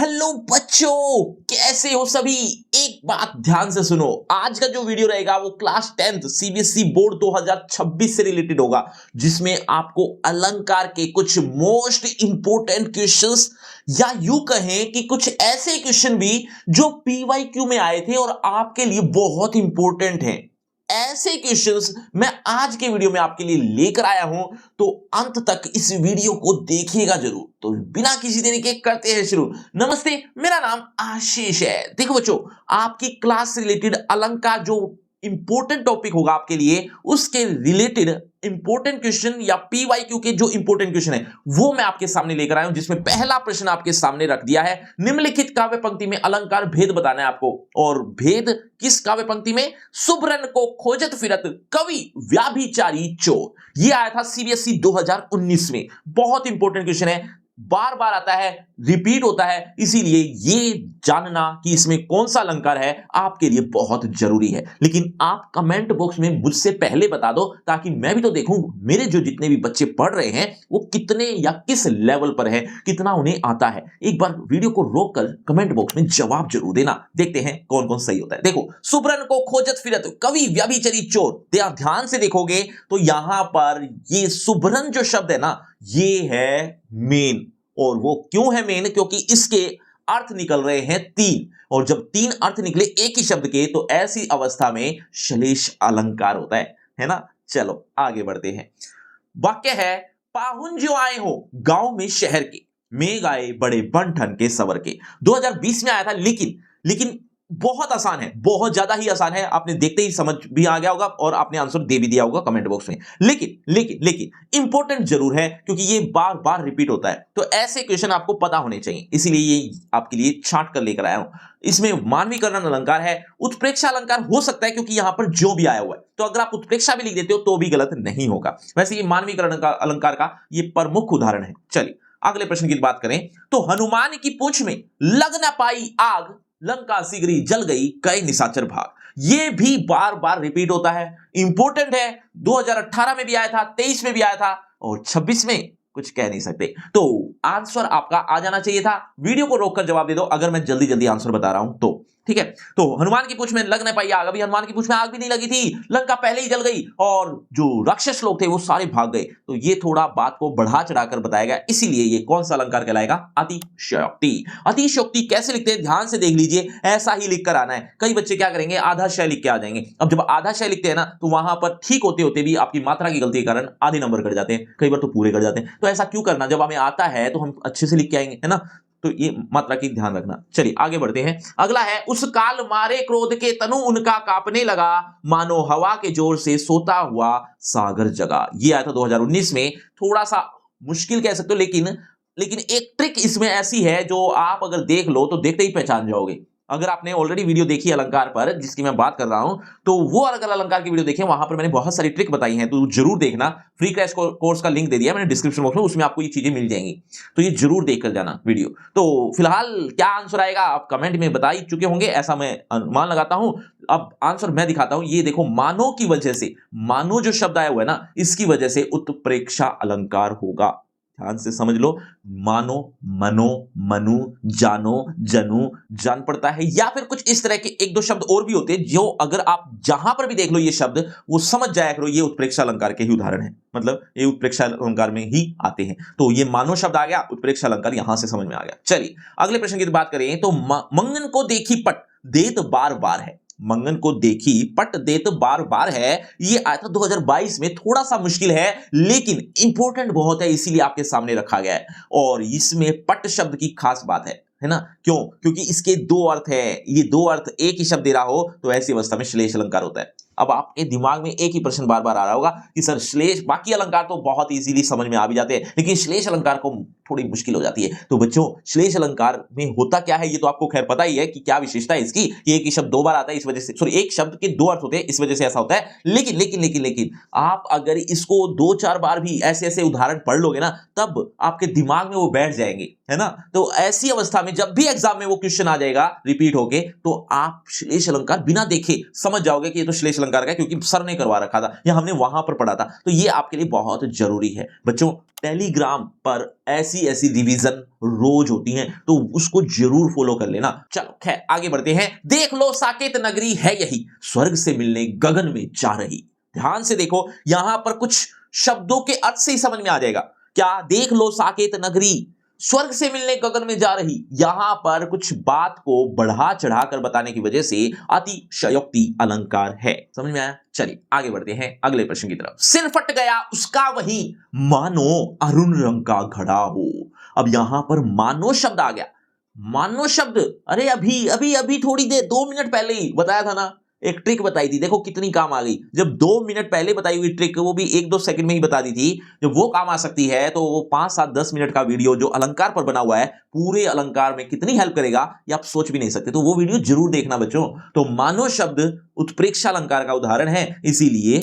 Hello बच्चों, कैसे हो सभी। एक बात ध्यान से सुनो, आज का जो वीडियो रहेगा वो क्लास 10th सीबीएसई बोर्ड 2026 से रिलेटेड होगा, जिसमें आपको अलंकार के कुछ मोस्ट इंपोर्टेंट क्वेश्चंस या यूं कहें कि कुछ ऐसे क्वेश्चन भी जो पीवाईक्यू में आए थे और आपके लिए बहुत इंपॉर्टेंट हैं। ऐसे क्वेश्चंस मैं आज के वीडियो में आपके लिए लेकर आया हूं, तो अंत तक इस वीडियो को देखिएगा जरूर। तो बिना किसी देरी के करते हैं शुरू। नमस्ते, मेरा नाम आशीष है। देखो बच्चों, आपकी क्लास से रिलेटेड अलंकार जो इंपॉर्टेंट टॉपिक होगा आपके लिए, उसके रिलेटेड इंपॉर्टेंट क्वेश्चन या पीवाईक्यू के जो इंपॉर्टेंट क्वेश्चन है वो मैं आपके सामने लेकर आया हूं, जिसमें पहला प्रश्न आपके सामने रख दिया है। निम्नलिखित काव्य पंक्ति में अलंकार भेद बताना है आपको, और भेद किस काव्य पंक्ति में? सुब्रन को खोजत फिरत कवि व्याभिचारी चोर। ये आया था सीबीएसई 2019 में। बहुत इंपॉर्टेंट क्वेश्चन है, बार बार आता है, रिपीट होता है, इसीलिए ये जानना कि इसमें कौन सा अलंकार है आपके लिए बहुत जरूरी है। लेकिन आप कमेंट बॉक्स में मुझसे पहले बता दो, ताकि मैं भी तो देखूं मेरे जो जितने भी बच्चे पढ़ रहे हैं वो कितने या किस लेवल पर है, कितना उन्हें आता है। एक बार वीडियो को रोककर कमेंट बॉक्स में जवाब जरूर देना। देखते हैं कौन कौन सही होता है। देखो, सुब्रन को खोजत फिरत कवि व्यभिचारी चोर। ध्यान से देखोगे तो यहां पर ये सुब्रन जो शब्द है ना, ये है मेन। और वो क्यों है मेन? क्योंकि इसके अर्थ निकल रहे हैं तीन, और जब तीन अर्थ निकले एक ही शब्द के, तो ऐसी अवस्था में श्लेष अलंकार होता है ना। चलो आगे बढ़ते हैं। वाक्य है, पाहुन जो आए हो गांव में शहर के, मेघ आए बड़े बन ठन के सवर के। 2020 में आया था, लेकिन बहुत आसान है, बहुत ज्यादा ही आसान है। आपने देखते ही समझ भी आ गया होगा और आपने आंसर दे भी दिया होगा कमेंट बॉक्स में। लेकिन इंपॉर्टेंट जरूर है, क्योंकि ये बार बार रिपीट होता है, तो ऐसे क्वेश्चन आपको पता होने चाहिए, इसीलिए ये आपके लिए छांट कर लेकर आया हूं। इसमें मानवीकरण अलंकार है, उत्प्रेक्षा अलंकार हो सकता है, क्योंकि यहां पर जो भी आया हुआ है, तो अगर आप उत्प्रेक्षा भी लिख देते हो तो भी गलत नहीं होगा। वैसे ये मानवीकरण का अलंकार का ये प्रमुख उदाहरण है। चलिए अगले प्रश्न की बात करें तो, हनुमान की पूंछ में लग न पाई आग, लंका शीघ्र जल गई कई निशाचर भाग। ये भी बार बार रिपीट होता है, इंपॉर्टेंट है। 2018 में भी आया था, 23 में भी आया था, और 26 में कुछ कह नहीं सकते। तो आंसर आपका आ जाना चाहिए था। वीडियो को रोककर जवाब दे दो अगर मैं जल्दी जल्दी आंसर बता रहा हूं तो, ठीक है। तो हनुमान की पूंछ में लग नहीं पाई आग, अभी हनुमान की पूंछ में आग भी नहीं लगी थी, लंका पहले ही जल गई, और जो राक्षस लोग थे वो सारे भाग गए। तो ये थोड़ा बात को बढ़ा चढ़ाकर बताया गया, इसीलिए ये कौन सा अलंकार कहलाएगा? अतिशयोक्ति। अतिशयोक्ति कैसे लिखते हैं ध्यान से देख लीजिए, ऐसा ही लिखकर आना है। कई बच्चे क्या करेंगे, आधा शय लिख के आ जाएंगे। अब जब आधा शय लिखते हैं ना, तो वहां पर ठीक होते होते भी आपकी मात्रा की गलती के कारण आधे नंबर कट जाते हैं, कई बार तो पूरे कट जाते हैं। तो ऐसा क्यों करना? जब हमें आता है तो हम अच्छे से लिख के आएंगे, है ना। तो ये मात्रा की ध्यान रखना। चलिए आगे बढ़ते हैं। अगला है, उस काल मारे क्रोध के तनु उनका कांपने लगा, मानो हवा के जोर से सोता हुआ सागर जगा। ये आया था 2019 में। थोड़ा सा मुश्किल कह सकते हो, लेकिन एक ट्रिक इसमें ऐसी है जो आप अगर देख लो तो देखते ही पहचान जाओगे। अगर आपने ऑलरेडी वीडियो देखी अलंकार पर जिसकी मैं बात कर रहा हूं, तो वो अगर अलंकार की वीडियो देखें, वहां पर मैंने बहुत सारी ट्रिक बताई हैं, तो जरूर देखना। फ्री क्रैश कोर्स का लिंक दे दिया मैंने डिस्क्रिप्शन बॉक्स में, उसमें आपको ये चीजें मिल जाएंगी, तो ये जरूर देखकर जाना वीडियो। तो फिलहाल क्या आंसर आएगा आप कमेंट में बता ही चुके होंगे, ऐसा मैं अनुमान लगाता हूं। अब आंसर मैं दिखाता हूं। ये देखो, मानो की वजह से, मानो जो शब्द आया हुआ है ना, इसकी वजह से उत्प्रेक्षा अलंकार होगा। ध्यान से समझ लो, मानो, मनो, मनु, जानो, जनु, जान पड़ता है, या फिर कुछ इस तरह के एक दो शब्द और भी होते हैं, जो अगर आप जहां पर भी देख लो ये शब्द, वो समझ जाया करो ये उत्प्रेक्षा अलंकार के ही उदाहरण है, मतलब ये उत्प्रेक्षा अलंकार में ही आते हैं। तो ये मानो शब्द आ गया, उत्प्रेक्षा अलंकार यहां से समझ में आ गया। चलिए अगले प्रश्न की बात करें तो, मंगन को देखी पट देत बार बार है। मंगन को देखी पट देत बार बार है, ये आया था 2022 में। थोड़ा सा मुश्किल है, लेकिन इंपॉर्टेंट बहुत है, इसीलिए आपके सामने रखा गया है। और इसमें पट शब्द की खास बात है ना। क्यों? क्योंकि इसके दो अर्थ है, ये दो अर्थ एक ही शब्द दे रहा हो तो ऐसी अवस्था में श्लेष अलंकार होता है। अब आपके दिमाग में एक ही प्रश्न बार बार आ रहा होगा कि सर श्लेष, बाकी अलंकार तो बहुत इजीली समझ में आ भी जाते हैं, लेकिन श्लेष अलंकार को थोड़ी मुश्किल हो जाती है। तो बच्चों, श्लेष अलंकार में होता क्या है ये तो आपको खैर पता ही है कि क्या विशेषता है इसकी। एक ही शब्द दो बार आता है, इस वजह से, सॉरी, एक शब्द के दो अर्थ होते हैं, इस वजह से ऐसा होता है। लेकिन आप अगर इसको दो चार बार भी ऐसे ऐसे उदाहरण पढ़ लोगे ना, तब आपके दिमाग में वो बैठ जाएंगे, है ना। तो ऐसी अवस्था में जब भी एग्जाम में वो क्वेश्चन आ जाएगा रिपीट होके, तो आप श्लेष अलंकार बिना देखे समझ जाओगे कि ये तो श्लेष अलंकार अलंकार का, क्योंकि सर ने करवा रखा था या हमने वहां पर पढ़ा था, तो ये आपके लिए बहुत जरूरी है बच्चों। टेलीग्राम पर ऐसी ऐसी रिवीजन रोज होती हैं, तो उसको जरूर फॉलो कर लेना। चलो खैर आगे बढ़ते हैं। देख लो साकेत नगरी है यही, स्वर्ग से मिलने गगन में जा रही। ध्यान से देखो, यहां पर कुछ शब्दों के अर्थ से ही समझ में आ जाएगा। क्या? देख लो साकेत नगरी स्वर्ग से मिलने गगन में जा रही। यहां पर कुछ बात को बढ़ा चढ़ाकर बताने की वजह से अतिशयोक्ति अलंकार है। समझ में आया? चलिए आगे बढ़ते हैं अगले प्रश्न की तरफ। सिर फट गया उसका वही, मानो अरुण रंग का घड़ा हो। अब यहां पर मानो शब्द आ गया। मानो शब्द, अरे अभी अभी अभी थोड़ी देर 2 मिनट पहले ही बताया था ना, एक ट्रिक बताई थी, देखो कितनी काम आ गई। जब 2 मिनट पहले बताई हुई ट्रिक, वो भी 1-2 सेकंड में ही बता दी थी, जब वो काम आ सकती है तो वो 5-7-10 मिनट का वीडियो जो अलंकार पर बना हुआ है, पूरे अलंकार में कितनी हेल्प करेगा ये आप सोच भी नहीं सकते। तो वो वीडियो जरूर देखना बच्चों। तो मानो शब्द उत्प्रेक्षा अलंकार का उदाहरण है, इसीलिए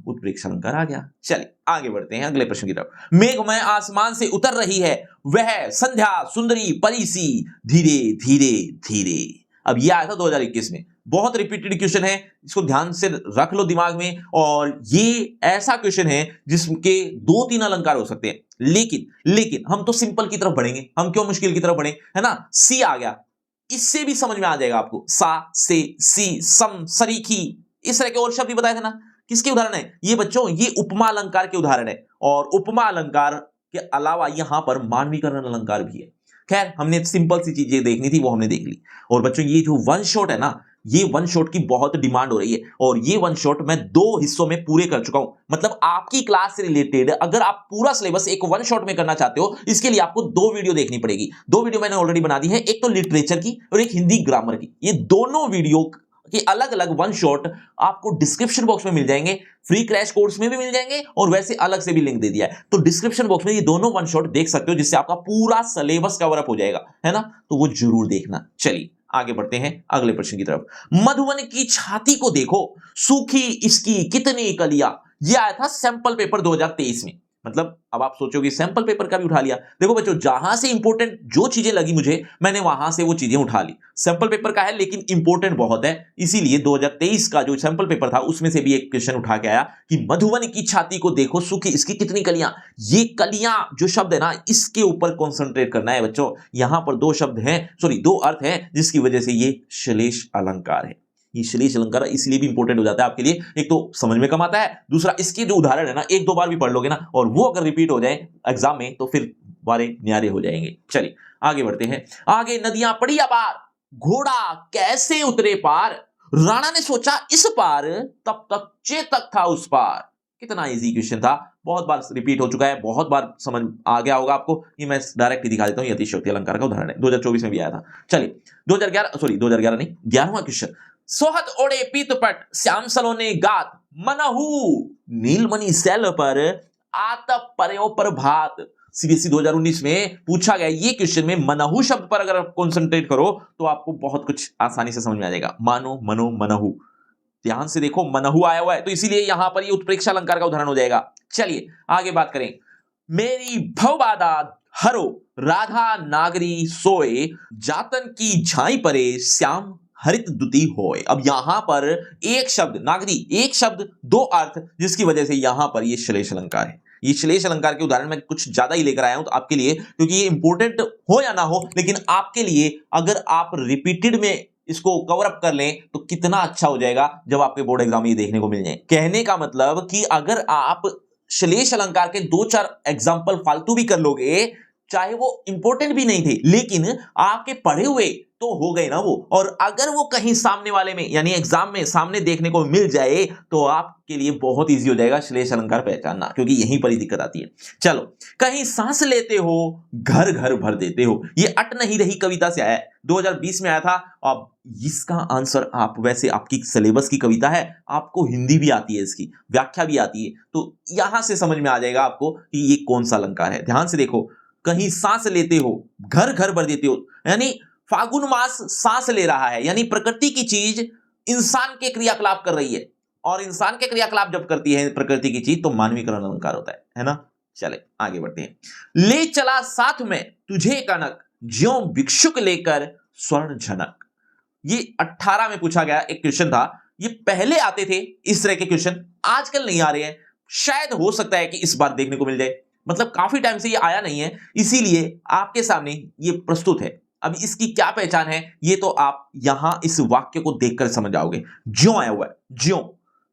उत्प्रेक्षा अलंकार आ गया। चलिए आगे बढ़ते हैं अगले प्रश्न की तरफ। मेघमय आसमान से उतर रही है, वह संध्या सुंदरी परी सी, धीरे धीरे धीरे। अब यह आया था 2021 में। बहुत रिपीटेड क्वेश्चन है, इसको ध्यान से रख लो दिमाग में। और ये ऐसा क्वेश्चन है जिसके 2-3 अलंकार हो सकते हैं, लेकिन हम तो सिंपल की तरफ बढ़ेंगे, हम क्यों मुश्किल की तरफ बढ़े, है ना। सी आ गया, इससे भी समझ में आ जाएगा आपको। सा से सी, सम, सरीखी, इस तरह के और शब्द भी बताए थे ना। किसके उदाहरण है ये बच्चों? ये उपमा अलंकार के उदाहरण है। और उपमा अलंकार के अलावा यहां पर मानवीकरण अलंकार भी है। खैर हमने सिंपल सी चीजें देखनी थी, वो हमने देख ली। और बच्चों ये जो वन शॉट है ना, ये वन शॉट की बहुत डिमांड हो रही है, और ये वन शॉट मैं 2 हिस्सों में पूरे कर चुका हूं। मतलब आपकी क्लास से रिलेटेड अगर आप पूरा सिलेबस एक वन शॉट में करना चाहते हो, इसके लिए आपको 2 वीडियो देखनी पड़ेगी। 2 वीडियो मैंने ऑलरेडी बना दी है, एक तो लिटरेचर की और एक हिंदी ग्रामर की। ये दोनों वीडियो कि अलग अलग वन शॉट आपको डिस्क्रिप्शन बॉक्स में मिल जाएंगे, फ्री क्रैश कोर्स में भी मिल जाएंगे, और वैसे अलग से भी लिंक दे दिया है। तो डिस्क्रिप्शन बॉक्स में ये दोनों वन शॉट देख सकते हो, जिससे आपका पूरा सिलेबस कवर अप हो जाएगा, है ना। तो वो जरूर देखना। चलिए आगे बढ़ते हैं अगले प्रश्न की तरफ। मधुवन की छाती को देखो, सूखी इसकी कितनी कलियां। यह आया था सैंपल पेपर 2023 में। मतलब अब आप सोचोगे सैंपल पेपर का भी उठा लिया। देखो बच्चों, जहां से इंपॉर्टेंट जो चीजें लगी मुझे, मैंने वहां से वो चीजें उठा ली। सैंपल पेपर का है लेकिन इंपॉर्टेंट बहुत है, इसीलिए 2023 का जो सैंपल पेपर था उसमें से भी एक क्वेश्चन उठा के आया कि मधुवन की छाती को देखो, सूखी इसकी कितनी कलियां। ये कलियां जो शब्द है ना, इसके ऊपर कॉन्सेंट्रेट करना है बच्चों। यहां पर 2 शब्द हैं, सॉरी 2 अर्थ हैं, जिसकी वजह से ये श्लेष अलंकार है। ये श्लेष अलंकार इसलिए भी इंपॉर्टेंट हो जाता है आपके लिए, एक तो समझ में कम आता है, दूसरा इसके जो उदाहरण है ना 1-2 बार भी पढ़ लोगे ना, और वो अगर रिपीट हो जाए एग्जाम में तो फिर बारे न्यारे हो जाएंगे। चलिए आगे बढ़ते हैं। आगे नदियां पड़ी अपार, घोड़ा कैसे उतरे पार। राणा ने सोचा इस पार, तब तक चेतक था उस पार। कितना इजी क्वेश्चन था, बहुत बार रिपीट हो चुका है, बहुत बार समझ आ गया होगा आपको। ये मैं डायरेक्ट ही दिखा देता हूं, अतिशयोक्ति अलंकार का उदाहरण है, 2024 में भी आया था। चलिए 2011 नहीं, 11वां क्वेश्चन। सोहत ओढ़े पीतपट, श्याम सलोने गात, मनहू नीलमणि सैल पर, आतप पर्यो प्रभात। सीबीएसई 2019 में पूछा गया ये क्वेश्चन में मनहू शब्द पर अगर आप कंसंट्रेट करो तो आपको बहुत कुछ आसानी से समझ में आ जाएगा। मानो, मनो, मनहू, ध्यान से देखो मनहू आया हुआ है, तो इसीलिए यहां पर ये उत्प्रेक्षा अलंकार का उदाहरण हो जाएगा। चलिए आगे बात करें। मेरी भवबाधा हरो, राधा नागरी सोए, जातन की झाई परे, श्याम हरित दुती होए। अब यहां पर एक शब्द नागरी, एक शब्द 2 अर्थ, जिसकी वजह से यहां पर ये श्लेष अलंकार है। ये श्लेष अलंकार के उदाहरण मैं कुछ ज्यादा ही लेकर आया हूं तो आपके लिए, क्योंकि ये इंपॉर्टेंट हो या ना हो, लेकिन आपके लिए अगर आप रिपीटेड में इसको कवर अप कर लें तो कितना अच्छा हो जाएगा जब आपके बोर्ड एग्जाम में ये देखने को मिल जाए। कहने का मतलब कि अगर आप श्लेष अलंकार के 2-4 एग्जाम्पल फालतू भी कर लोगे, चाहे वो इंपॉर्टेंट भी नहीं थे, लेकिन आपके पढ़े हुए तो हो गए ना वो, और अगर वो कहीं सामने वाले में यानी एग्जाम में सामने देखने को मिल जाए तो आपके लिए बहुत इजी हो जाएगा श्लेष अलंकार पहचानना, क्योंकि यहीं पर ही दिक्कत आती है। चलो, कहीं सांस लेते हो, घर घर भर देते हो। ये अट नहीं रही कविता से आया है, 2020 में आया था। अब इसका आंसर आप, वैसे आपकी सिलेबस की कविता है, आपको हिंदी भी आती है, इसकी व्याख्या भी आती है, तो यहां से समझ में आ जाएगा आपको कि ये कौन सा अलंकार है। ध्यान से देखो, कहीं सांस लेते हो, घर घर भर देते हो, यानी फागुन मास सांस ले रहा है, यानी प्रकृति की चीज इंसान के क्रियाकलाप कर रही है, और इंसान के क्रियाकलाप जब करती है प्रकृति की चीज तो मानवीकरण अलंकार होता है ना। चले आगे बढ़ते हैं। ले चला साथ में तुझे कनक, ज्यों भिक्षुक लेकर स्वर्ण झनक। ये 18 में पूछा गया एक क्वेश्चन था ये पहले आते थे इस तरह के क्वेश्चन, आजकल नहीं आ रहे हैं। शायद हो सकता है कि इस बार देखने को मिल जाए, मतलब काफी टाइम से ये आया नहीं है, इसीलिए आपके सामने ये प्रस्तुत है। अब इसकी क्या पहचान है ये तो आप यहां इस वाक्य को देखकर समझ जाओगे। ज्यों आया हुआ है, ज्यों।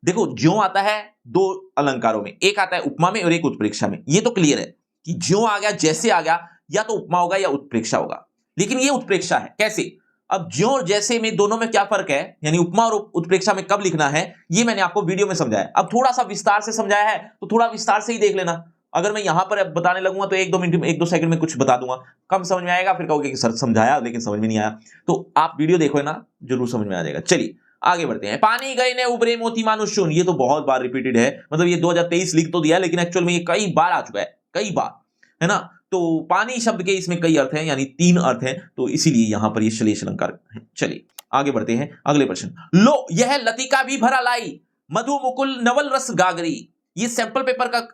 देखो ज्यों आता है दो अलंकारों में, एक आता है उपमा में और एक उत्प्रेक्षा में। ये तो क्लियर है कि ज्यों आ गया, जैसे आ गया, या तो उपमा होगा या उत्प्रेक्षा होगा, लेकिन ये उत्प्रेक्षा है। कैसे? अब ज्यों और जैसे में दोनों में क्या फर्क है, यानी उपमा और उत्प्रेक्षा में कब लिखना है, ये मैंने आपको वीडियो में समझाया। अब थोड़ा सा विस्तार से समझाया है तो थोड़ा विस्तार से ही देख लेना। अगर मैं यहां पर बताने लगूंगा तो 1-2 मिनट में, 1-2 सेकंड में कुछ बता दूंगा, कम समझ में आएगा, फिर कहोगे कि सर समझाया लेकिन समझ में नहीं आया। तो आप वीडियो देखो ना, जरूर समझ में आ जाएगा। चलिए आगे बढ़ते हैं। पानी गए ने उबरे मोती मानुष शून, ये तो बहुत बार रिपीटेड है, मतलब ये 2023 लिख तो दिया, लेकिन एक्चुअल में ये कई बार आ चुका है, कई बार, है ना। तो पानी शब्द के इसमें कई अर्थ हैं, यानी 3 अर्थ हैं, तो इसीलिए यहां पर ये श्लेष अलंकार है। चलिए आगे बढ़ते हैं, अगले प्रश्न। लो यह लतिका भी भरा लाई, मधु मुकुल नवल रस गागरी। ये सैंपल पेपर का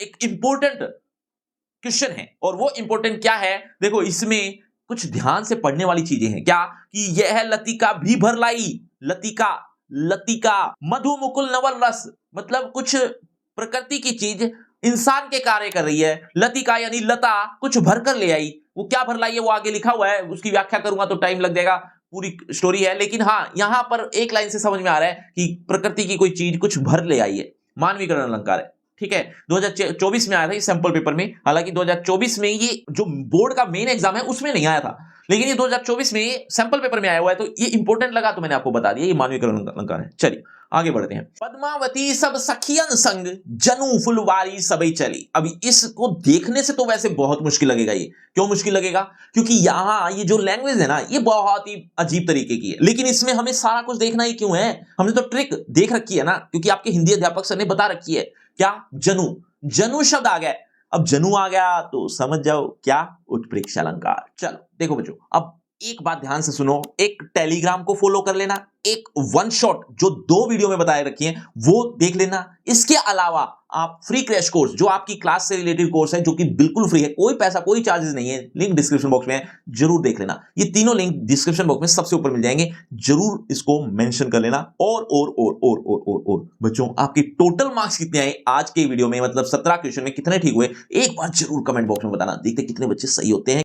एक इंपॉर्टेंट क्वेश्चन है, और वो इंपॉर्टेंट क्या है, देखो इसमें कुछ ध्यान से पढ़ने वाली चीजें हैं। क्या कि यह लतिका भी भर लाई, लतिका, लतिका, मधु मुकुल नवल रस, मतलब कुछ प्रकृति की चीज इंसान के कार्य कर रही है। लतिका यानी लता, कुछ भर कर ले आई। वो क्या भर लाई है वो आगे लिखा हुआ है, उसकी व्याख्या करूंगा तो टाइम लग जाएगा, पूरी स्टोरी है। लेकिन हाँ, यहां पर एक लाइन से समझ में आ रहा है कि प्रकृति की कोई चीज कुछ भर ले आई है, मानवीकरण अलंकार है। ठीक है, 2024 में आया था ये सैंपल पेपर में। हालांकि 2024 में ये जो बोर्ड का मेन एग्जाम है उसमें नहीं आया था, लेकिन ये 2024 में ये सैंपल पेपर में आया हुआ है, तो ये इंपॉर्टेंट लगा तो मैंने आपको बता दिया, ये मानवीकरण अलंकार है। चलिए आगे बढ़ते हैं। पद्मावती सब सखियन संग, जनु फुलवारी सबई चली। अभी इसको देखने से तो वैसे बहुत मुश्किल लगेगा। ये क्यों मुश्किल लगेगा? क्योंकि यहाँ ये जो लैंग्वेज है ना, ये बहुत ही अजीब तरीके की है, लेकिन इसमें हमें सारा कुछ देखना ही क्यों है? हमने तो ट्रिक देख रखी है ना, क्योंकि आपके हिंदी अध्यापक सर ने बता रखी है। क्या? जनु, जनु शब्द आ गया। अब जनु आ गया तो समझ जाओ क्या, उत्प्रेक्षा अलंकार। चलो देखो बच्चों, अब एक बात ध्यान से सुनो, एक टेलीग्राम को फॉलो कर लेना, एक वन शॉट जो 2 वीडियो में बताए रखी हैं वो देख लेना। इसके अलावा आप फ्री क्रैश कोर्स, जो आपकी क्लास से रिलेटेड कोर्स है, जो कि बिल्कुल फ्री है, कोई पैसा कोई चार्जेस नहीं है, लिंक डिस्क्रिप्शन बॉक्स में है, जरूर देख लेना। ये तीनों लिंक डिस्क्रिप्शन बॉक्स में सबसे ऊपर मिल जाएंगे, जरूर इसको मेंशन कर लेना। और बच्चों, आपके टोटल मार्क्स कितने आए आज के वीडियो में, मतलब 17 क्वेश्चन में कितने ठीक हुए, एक बार जरूर कमेंट बॉक्स में बताना, देखते कितने बच्चे सही होते हैं।